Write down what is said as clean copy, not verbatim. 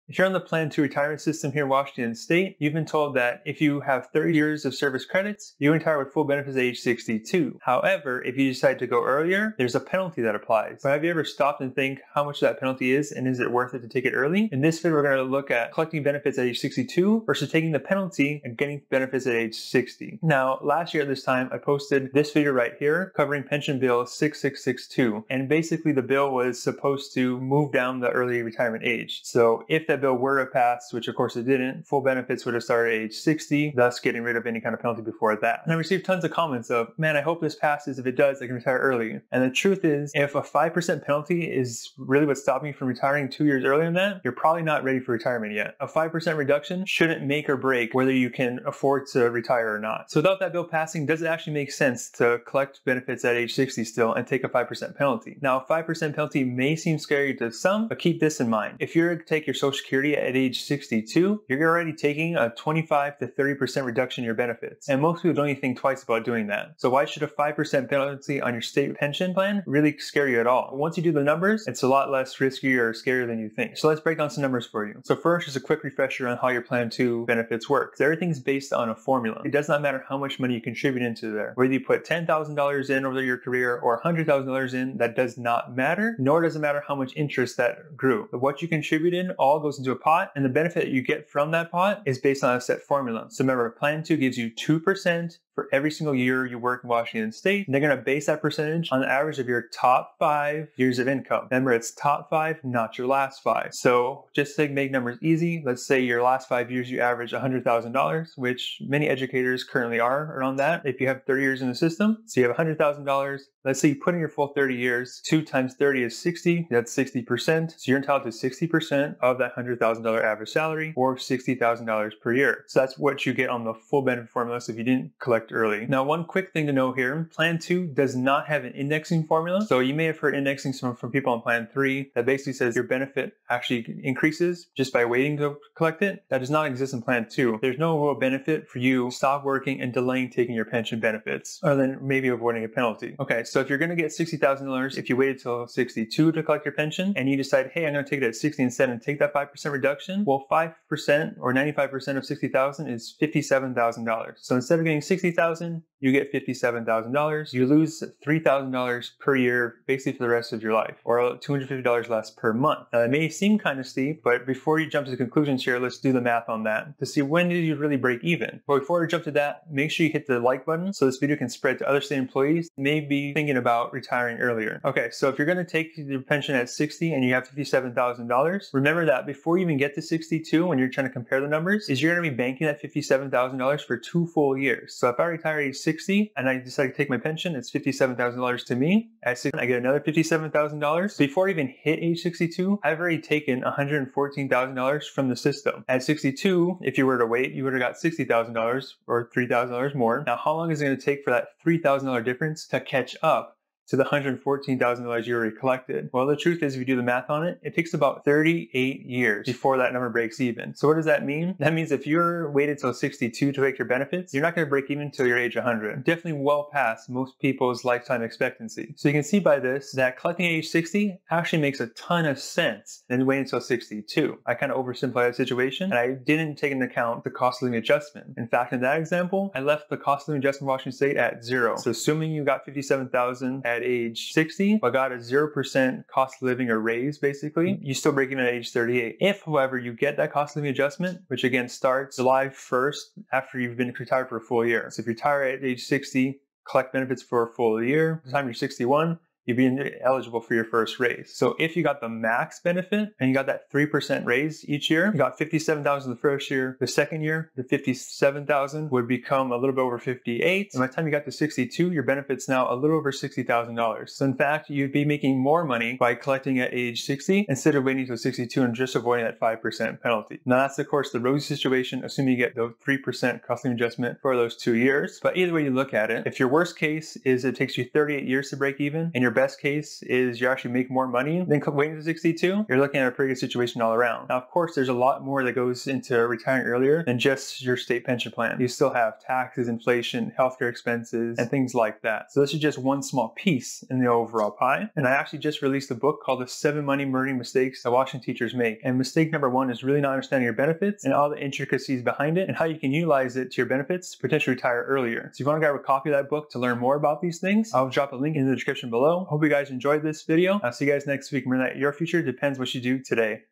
If you're on the Plan 2 retirement system here in Washington State, you've been told that if you have 30 years of service credits, you retire with full benefits at age 62. However, if you decide to go earlier, there's a penalty that applies. But have you ever stopped and think how much that penalty is, and is it worth it to take it early? In this video, we're going to look at collecting benefits at age 62 versus taking the penalty and getting benefits at age 60. Now, last year at this time, I posted this video right here covering Pension Bill 6662. And basically the bill was supposed to move down the early retirement age. So if that bill were to pass, which of course it didn't, full benefits would have started at age 60, thus getting rid of any kind of penalty before that. And I received tons of comments of, man, I hope this passes. If it does, I can retire early. And the truth is, if a 5% penalty is really what's stopping you from retiring 2 years earlier than that, you're probably not ready for retirement yet. A 5% reduction shouldn't make or break whether you can afford to retire or not. So without that bill passing, does it actually make sense to collect benefits at age 60 still and take a 5% penalty? Now, a 5% penalty may seem scary to some, but keep this in mind. If you're to take your Social Security at age 62, you're already taking a 25 to 30% reduction in your benefits. And most people don't even think twice about doing that. So why should a 5% penalty on your state pension plan really scare you at all? Once you do the numbers, it's a lot less risky or scarier than you think. So let's break down some numbers for you. So first, just a quick refresher on how your Plan 2 benefits work. So everything's based on a formula. It does not matter how much money you contribute into there. Whether you put $10,000 in over your career or $100,000 in, that does not matter, nor does it matter how much interest that grew. But what you contribute in all goes into a pot, and the benefit that you get from that pot is based on a set formula. So remember, Plan 2 gives you 2% for every single year you work in Washington State. And they're going to base that percentage on the average of your top 5 years of income. Remember, it's top 5, not your last 5. So just to make numbers easy, let's say your last 5 years you average $100,000, which many educators currently are around that if you have 30 years in the system. So you have $100,000. Let's say you put in your full 30 years. 2 times 30 is 60. That's 60%. So you're entitled to 60% of that $100,000 average salary, or $60,000 per year. So that's what you get on the full benefit formula if you didn't collect early. Now, one quick thing to know here, Plan 2 does not have an indexing formula. So you may have heard indexing from people on Plan 3 that basically says your benefit actually increases just by waiting to collect it. That does not exist in Plan 2. There's no real benefit for you stop working and delaying taking your pension benefits, other than maybe avoiding a penalty. Okay, so if you're going to get $60,000, if you waited till 62 to collect your pension and you decide, hey, I'm going to take it at 60 instead and take that 5% reduction, well, 5% or 95% of 60,000 is $57,000. So instead of getting 60,000, you get $57,000. You lose $3,000 per year, basically for the rest of your life, or $250 less per month. Now, that may seem kind of steep, but before you jump to the conclusions here, let's do the math on that to see when did you really break even. But before we jump to that, make sure you hit the like button so this video can spread to other state employees who may be thinking about retiring earlier. Okay, so if you're going to take your pension at 60 and you have $57,000, remember that before you even get to 62, when you're trying to compare the numbers, is you're going to be banking that $57,000 for 2 full years. So if I retire at age 60 and I decide to take my pension, it's $57,000 to me. At 60, I get another $57,000. Before I even hit age 62, I've already taken $114,000 from the system. At 62, if you were to wait, you would have got $60,000 or $3,000 more. Now, how long is it going to take for that $3,000 difference to catch up to the $114,000 you already collected? Well, the truth is, if you do the math on it, it takes about 38 years before that number breaks even. So what does that mean? That means if you're waited till 62 to take your benefits, you're not going to break even until your age 100. Definitely well past most people's lifetime expectancy. So you can see by this that collecting at age 60 actually makes a ton of sense than waiting until 62. I kind of oversimplified the situation, and I didn't take into account the cost of living adjustment. In fact, in that example, I left the cost of living adjustment in Washington State at 0. So assuming you got $57,000 at age 60, but got a 0% cost of living or raise, basically, you still break even at age 38. If, however, you get that cost of living adjustment, which again starts July 1st after you've been retired for a full year. So if you retire at age 60, collect benefits for a full year, by the time you're 61, you'd be eligible for your first raise. So if you got the max benefit and you got that 3% raise each year, you got $57,000 the first year. The second year, the $57,000 would become a little bit over $58,000. And by the time you got to 62, your benefit's now a little over $60,000. So in fact, you'd be making more money by collecting at age 60 instead of waiting until 62 and just avoiding that 5% penalty. Now that's of course the rosy situation, assuming you get the 3% cost of living adjustment for those 2 years. But either way you look at it, if your worst case is it takes you 38 years to break even and your best case is you actually make more money than waiting to 62, you're looking at a pretty good situation all around. Now, of course, there's a lot more that goes into retiring earlier than just your state pension plan. You still have taxes, inflation, healthcare expenses, and things like that. So this is just one small piece in the overall pie. And I actually just released a book called The 7 Money Earning Mistakes That Washington Teachers Make. And mistake number 1 is really not understanding your benefits and all the intricacies behind it and how you can utilize it to your benefits to potentially retire earlier. So if you want to grab a copy of that book to learn more about these things, I'll drop a link in the description below. Hope you guys enjoyed this video. I'll see you guys next week. Remember that your future depends what you do today.